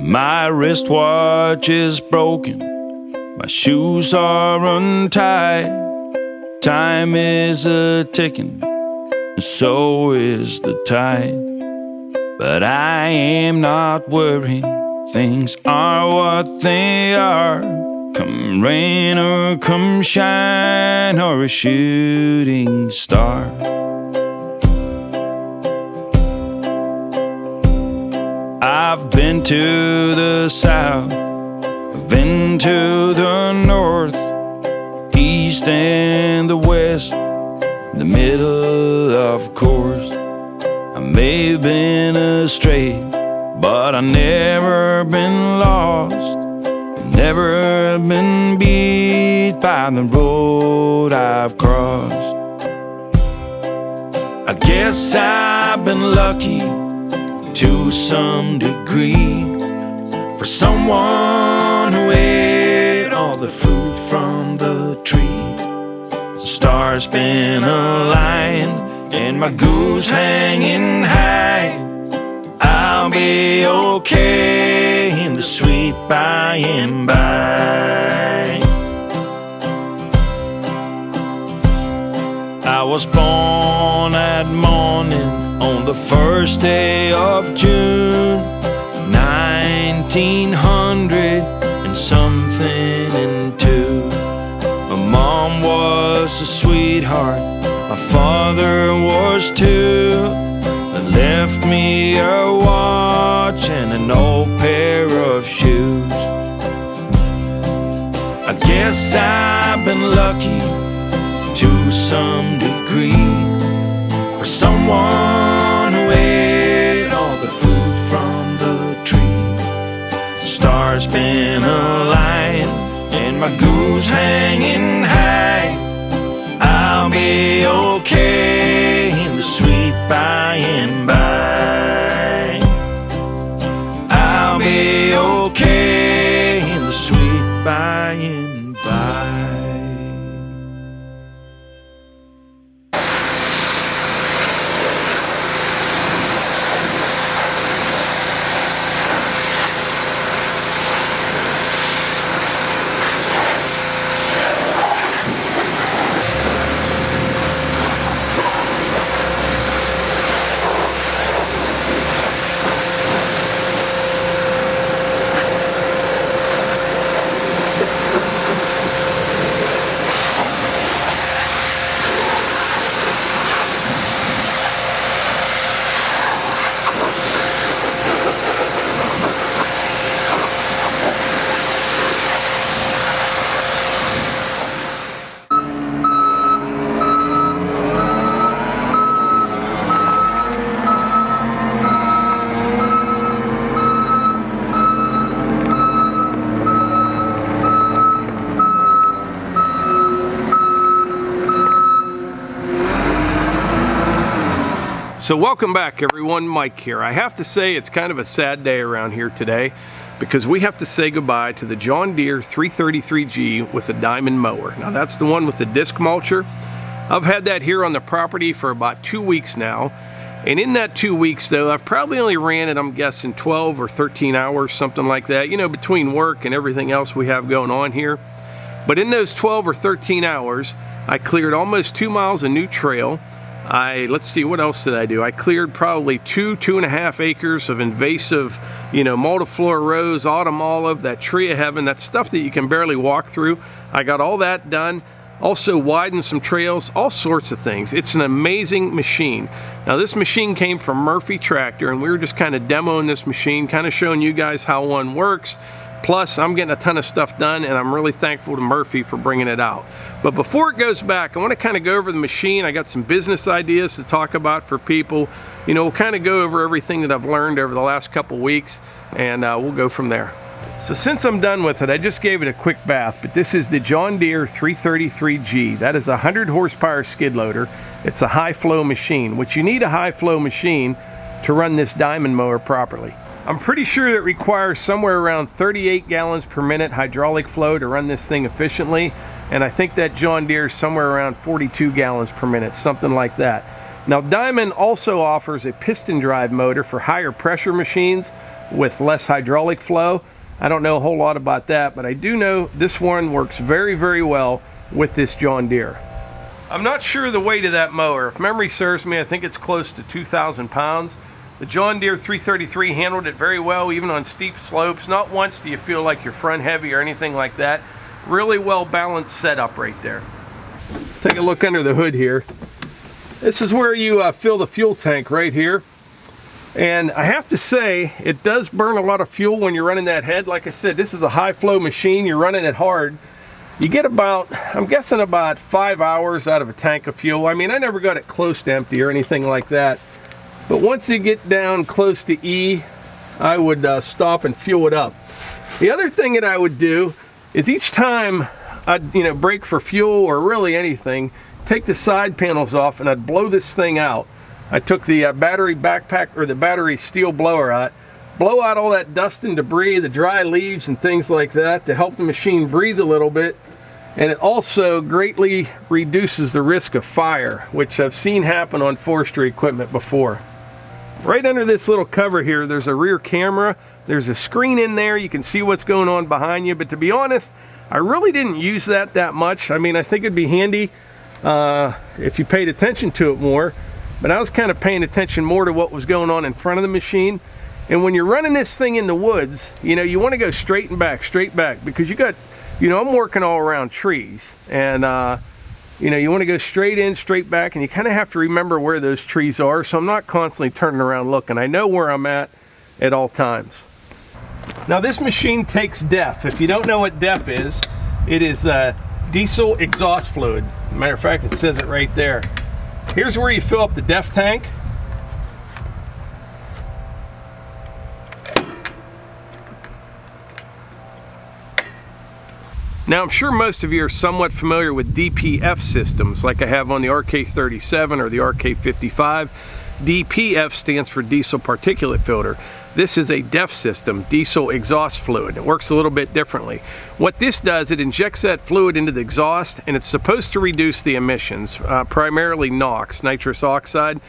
My wristwatch is broken, my shoes are untied. Time is a-ticking, and so is the tide. But I am not worried, things are what they are. Come rain or come shine or a shooting star. I've been to the south, I've been to the north, east and the west, the middle of course. I may have been astray, but I've never been lost, never been beat by the road I've crossed. I guess I've been lucky to some degree, for someone who ate all the fruit from the tree. The stars been aligned and my goose hanging high. I'll be okay in the sweet by and by. I was born at morning on the first day of June, 1900 and something and two. My mom was a sweetheart, my father was too. They left me a watch and an old pair of shoes. I guess I've been lucky to some degree, for someone who ate all the fruit from the tree. The stars been aligned and my goose hanging high. I'll be okay in the sweet by and by. I'll be okay in the sweet by and by. So welcome back everyone, Mike here. I have to say it's kind of a sad day around here today because we have to say goodbye to the John Deere 333G with the Diamond Mower. Now that's the one with the disc mulcher. I've had that here on the property for about 2 weeks now. And in that 2 weeks though, I've probably only ran it, I'm guessing 12 or 13 hours, something like that, you know, between work and everything else we have going on here. But in those 12 or 13 hours, I cleared almost 2 miles of new trail. Let's see, what else did I do? I cleared probably 2.5 acres of invasive, you know, multiflora rose, autumn olive, that tree of heaven, that stuff that you can barely walk through. I got all that done. Also widened some trails, all sorts of things. It's an amazing machine. Now this machine came from Murphy Tractor, and we were just kind of demoing this machine, kind of showing you guys how one works. Plus, I'm getting a ton of stuff done, and I'm really thankful to Murphy for bringing it out. But before it goes back, I want to kind of go over the machine. I got some business ideas to talk about for people. You know, we'll kind of go over everything that I've learned over the last couple weeks, and we'll go from there. So since I'm done with it, I just gave it a quick bath, but this is the John Deere 333G. That is a 100 horsepower skid loader. It's a high flow machine, which you need a high flow machine to run this Diamond mower properly. I'm pretty sure it requires somewhere around 38 gallons per minute hydraulic flow to run this thing efficiently, and I think that John Deere is somewhere around 42 gallons per minute, something like that. Now Diamond also offers a piston drive motor for higher pressure machines, with less hydraulic flow. I don't know a whole lot about that, but I do know this one works very, very well with this John Deere. I'm not sure the weight of that mower. If memory serves me, I think it's close to 2,000 pounds. The John Deere 333 handled it very well, even on steep slopes. Not once do you feel like you're front heavy or anything like that. Really well balanced setup right there. Take a look under the hood here. This is where you fill the fuel tank right here. And I have to say, it does burn a lot of fuel when you're running that head. Like I said, this is a high flow machine. You're running it hard. You get about, I'm guessing about 5 hours out of a tank of fuel. I mean, I never got it close to empty or anything like that. But once you get down close to E, I would stop and fuel it up. The other thing that I would do is each time I'd break for fuel or really anything, take the side panels off and I'd blow this thing out. I took the battery backpack or the battery steel blower out, blow out all that dust and debris, the dry leaves and things like that to help the machine breathe a little bit. And it also greatly reduces the risk of fire, which I've seen happen on forestry equipment before. Right under this little cover here, there's a rear camera. There's a screen in there. You can see what's going on behind you. But to be honest, I really didn't use that much. I mean, I think it'd be handy if you paid attention to it more, but I was kind of paying attention more to what was going on in front of the machine. And when you're running this thing in the woods, you want to go straight back, because you got, I'm working all around trees, and you want to go straight in, straight back, and you kind of have to remember where those trees are. So I'm not constantly turning around looking. I know where I'm at all times. Now this machine takes DEF. If you don't know what DEF is, it is diesel exhaust fluid. Matter of fact, it says it right there. Here's where you fill up the DEF tank. Now I'm sure most of you are somewhat familiar with DPF systems like I have on the RK37 or the RK55. DPF stands for diesel particulate filter. This is a DEF system, diesel exhaust fluid. It works a little bit differently. What this does, it injects that fluid into the exhaust, and it's supposed to reduce the emissions, primarily NOx, nitrous oxide.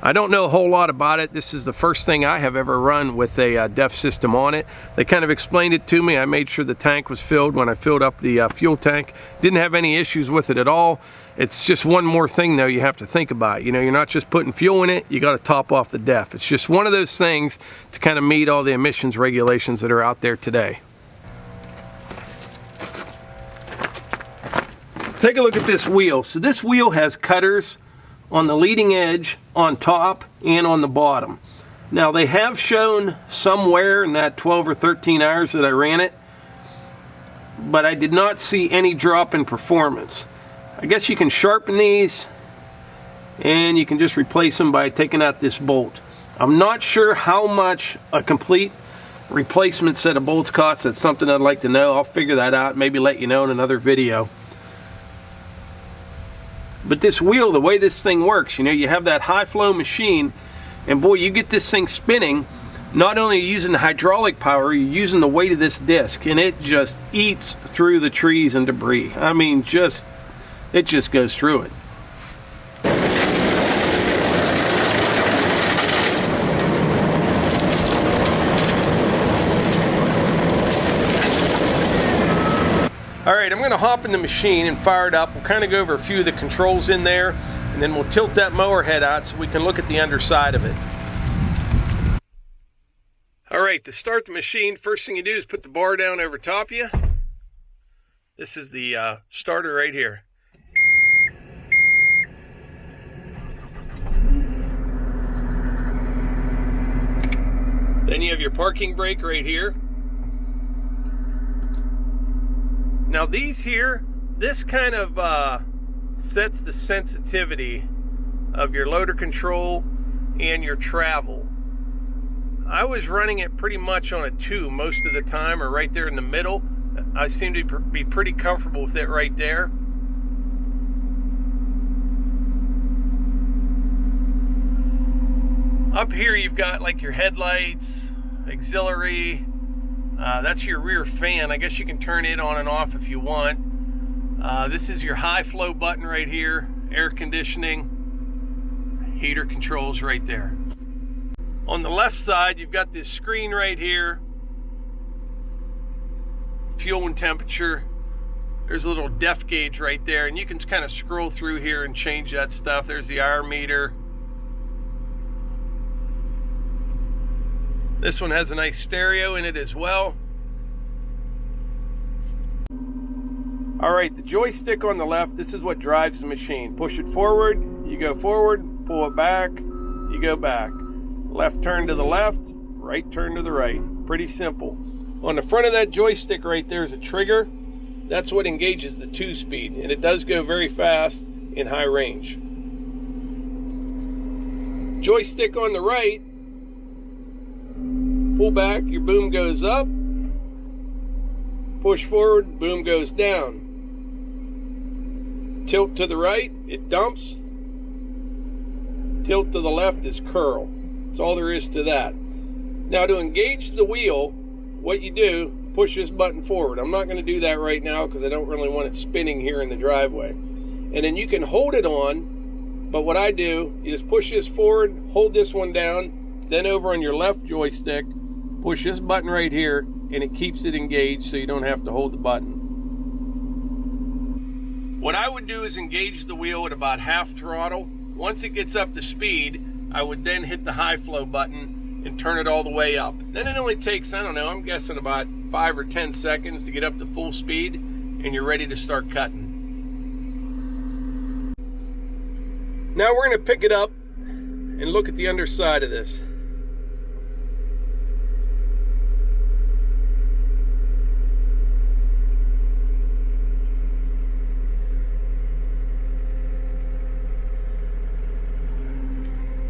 I don't know a whole lot about it. This is the first thing I have ever run with a DEF system on it. They kind of explained it to me. I made sure the tank was filled when I filled up the fuel tank. Didn't have any issues with it at all. It's just one more thing though you have to think about. You're not just putting fuel in it, you got to top off the DEF. It's just one of those things to kind of meet all the emissions regulations that are out there today. Take a look at this wheel. So this wheel has cutters on the leading edge, on top, and on the bottom. Now they have shown somewhere in that 12 or 13 hours that I ran it, but I did not see any drop in performance. I guess you can sharpen these and you can just replace them by taking out this bolt. I'm not sure how much a complete replacement set of bolts costs. That's something I'd like to know. I'll figure that out, maybe let you know in another video. But this wheel, the way this thing works, you have that high flow machine, and boy, you get this thing spinning. Not only are you using the hydraulic power, you're using the weight of this disc, and it just eats through the trees and debris. I mean, it just goes through it. Alright, I'm going to hop in the machine and fire it up. We'll kind of go over a few of the controls in there, and then we'll tilt that mower head out so we can look at the underside of it. Alright, to start the machine, first thing you do is put the bar down over top of you. This is the starter right here. Then you have your parking brake right here. Now these here, this kind of sets the sensitivity of your loader control and your travel. I was running it pretty much on a 2 most of the time, or right there in the middle. I seem to be pretty comfortable with it right there. Up here you've got like your headlights, auxiliary, that's your rear fan. I guess you can turn it on and off if you want. This is your high flow button right here, air conditioning, heater controls right there. On the left side, you've got this screen right here. Fuel and temperature. There's a little depth gauge right there, and you can kind of scroll through here and change that stuff. There's the hour meter. This one has a nice stereo in it as well. All right, the joystick on the left, this is what drives the machine. Push it forward, you go forward, pull it back, you go back. Left turn to the left, right turn to the right. Pretty simple. On the front of that joystick right there is a trigger. That's what engages the 2-speed, and it does go very fast in high range. Joystick on the right, pull back, your boom goes up. Push forward, boom goes down. Tilt to the right, it dumps. Tilt to the left is curl. That's all there is to that. Now to engage the wheel, what you do, push this button forward. I'm not going to do that right now because I don't really want it spinning here in the driveway. And then you can hold it on, but what I do, you just push this forward, hold this one down, then over on your left joystick, push this button right here, and it keeps it engaged so you don't have to hold the button. What I would do is engage the wheel at about half throttle. Once it gets up to speed, I would then hit the high flow button and turn it all the way up. Then it only takes, I don't know, I'm guessing about 5 or 10 seconds to get up to full speed, and you're ready to start cutting. Now we're going to pick it up and look at the underside of this.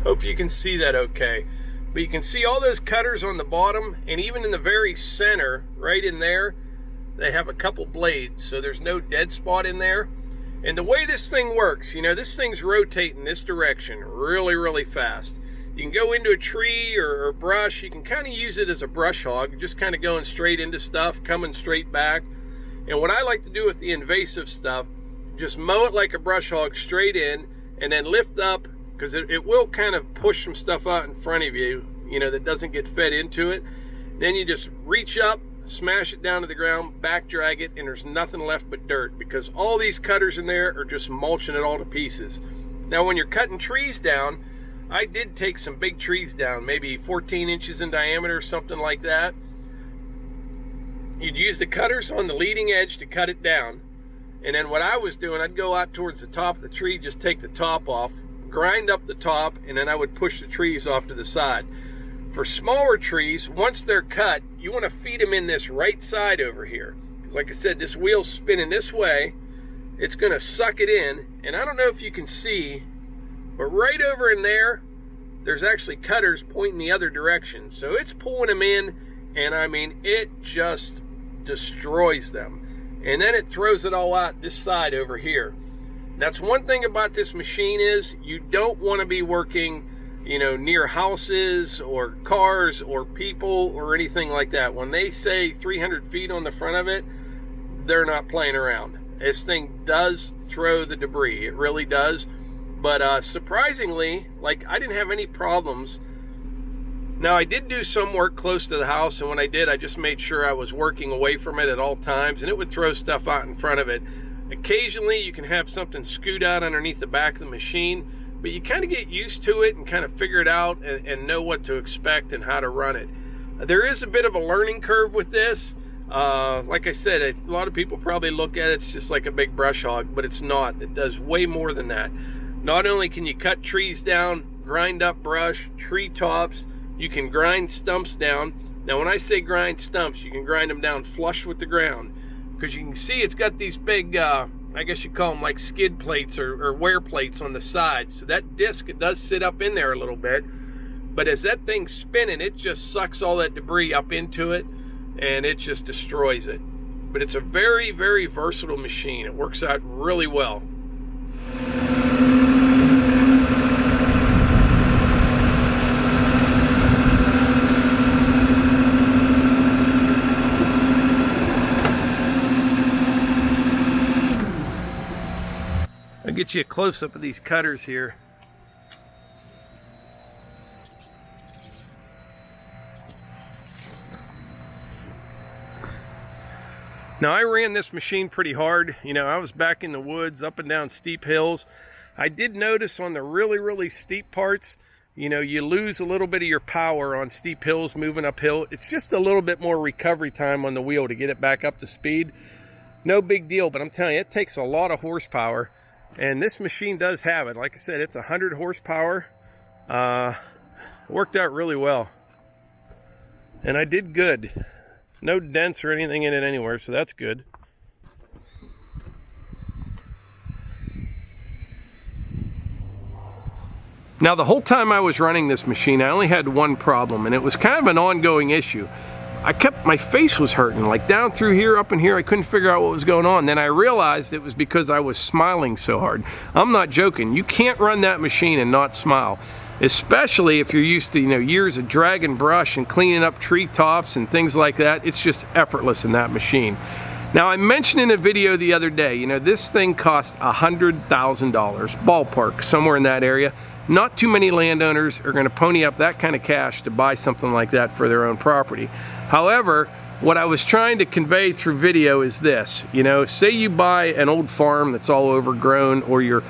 Hope you can see that okay. But you can see all those cutters on the bottom, and even in the very center, right in there, they have a couple blades, so there's no dead spot in there. And the way this thing works, you know, this thing's rotating this direction really, really fast. You can go into a tree or brush. You can kind of use it as a brush hog, just kind of going straight into stuff, coming straight back. And what I like to do with the invasive stuff, just mow it like a brush hog straight in, and then lift up, because it will kind of push some stuff out in front of you, you know, that doesn't get fed into it. Then you just reach up, smash it down to the ground, back drag it, and there's nothing left but dirt, because all these cutters in there are just mulching it all to pieces. Now when you're cutting trees down, I did take some big trees down, maybe 14 inches in diameter, something like that. You'd use the cutters on the leading edge to cut it down. And then what I was doing, I'd go out towards the top of the tree, just take the top off, grind up the top, and then I would push the trees off to the side. For smaller trees, once they're cut, you want to feed them in this right side over here. Because like I said, this wheel's spinning this way. It's going to suck it in. And I don't know if you can see, but right over in there, there's actually cutters pointing the other direction. So it's pulling them in, and I mean, it just destroys them. And then it throws it all out this side over here. That's one thing about this machine is you don't want to be working, you know, near houses or cars or people or anything like that. When they say 300 feet on the front of it, they're not playing around. This thing does throw the debris. It really does. But surprisingly, like, I didn't have any problems. Now, I did do some work close to the house, and when I did, I just made sure I was working away from it at all times, and it would throw stuff out in front of it. Occasionally, you can have something scoot out underneath the back of the machine, but you kind of get used to it and kind of figure it out and know what to expect and how to run it. There is a bit of a learning curve with this. Like I said, a lot of people probably look at it, it's just like a big brush hog, but it's not. It does way more than that. Not only can you cut trees down, grind up brush, tree tops, you can grind stumps down. Now, when I say grind stumps, you can grind them down flush with the ground, because you can see it's got these big, I guess you call them like skid plates or wear plates on the side. So that disc, it does sit up in there a little bit. But as that thing's spinning, it just sucks all that debris up into it, and it just destroys it. But it's a very, very versatile machine. It works out really well. I'll get you a close-up of these cutters here. Now, I ran this machine pretty hard. You know, I was back in the woods, up and down steep hills. I did notice on the really steep parts, you know, you lose a little bit of your power on steep hills moving uphill. It's just a little bit more recovery time on the wheel to get it back up to speed. No big deal, but I'm telling you, it takes a lot of horsepower, and this machine does have it. Like I said, it's 100 horsepower. Worked out really well, and I did good. No dents or anything in it anywhere, so that's good. Now, the whole time I was running this machine, I only had one problem, and it was kind of an ongoing issue. My face was hurting, like down through here, up in here. I couldn't figure out what was going on. Then I realized it was because I was smiling so hard. I'm not joking. You can't run that machine and not smile, especially if you're used to, you know, years of dragging brush and cleaning up tree tops and things like that. It's just effortless in that machine. Now, I mentioned in a video the other day, you know, this thing cost $100,000, ballpark, somewhere in that area. Not too many landowners are going to pony up that kind of cash to buy something like that for their own property. However, what I was trying to convey through video is this. You know, say you buy an old farm that's all overgrown, or you're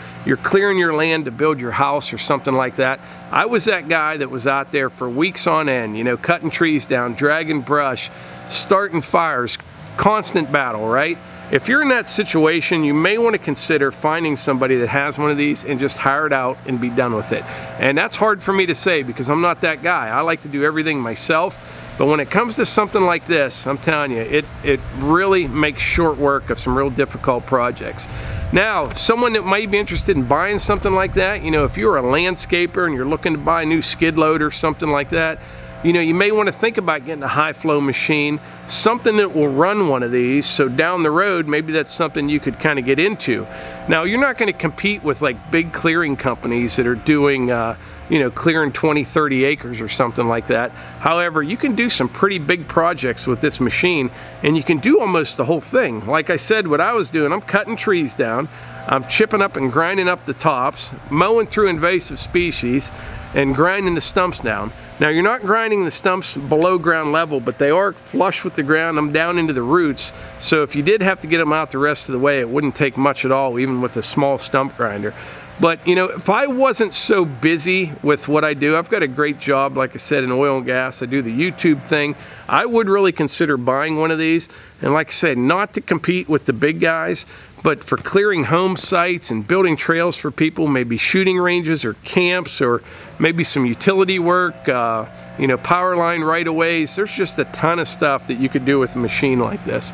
clearing your land to build your house or something like that. I was that guy that was out there for weeks on end, you know, cutting trees down, dragging brush, starting fires, constant battle, right? If you're in that situation, you may want to consider finding somebody that has one of these and just hire it out and be done with it. And that's hard for me to say because I'm not that guy. I like to do everything myself. But when it comes to something like this, I'm telling you, it really makes short work of some real difficult projects. Now, someone that might be interested in buying something like that, you know, if you're a landscaper and you're looking to buy a new skid loader or something like that, you know, you may want to think about getting a high flow machine, something that will run one of these, so down the road, maybe that's something you could kind of get into. Now, you're not going to compete with like big clearing companies that are doing, you know, clearing 20, 30 acres or something like that. However, you can do some pretty big projects with this machine, and you can do almost the whole thing. Like I said, what I was doing, I'm cutting trees down, I'm chipping up and grinding up the tops, mowing through invasive species, and grinding the stumps down. Now, you're not grinding the stumps below ground level, but they are flush with the ground. I'm down into the roots, so if you did have to get them out the rest of the way, it wouldn't take much at all, even with a small stump grinder. But, you know, if I wasn't so busy with what I do, I've got a great job, like I said, in oil and gas. I do the YouTube thing. I would really consider buying one of these. And like I said, not to compete with the big guys, but for clearing home sites and building trails for people, maybe shooting ranges or camps, or maybe some utility work, you know, power line right-of-ways. There's just a ton of stuff that you could do with a machine like this.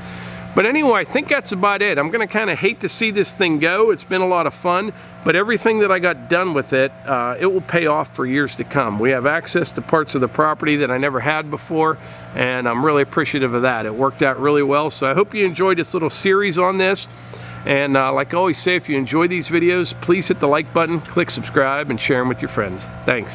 But anyway, I think that's about it. I'm gonna kind of hate to see this thing go. It's been a lot of fun, but everything that I got done with it, it will pay off for years to come. We have access to parts of the property that I never had before, and I'm really appreciative of that. It worked out really well, so I hope you enjoyed this little series on this. And like I always say, if you enjoy these videos, please hit the like button, click subscribe, and share them with your friends. Thanks.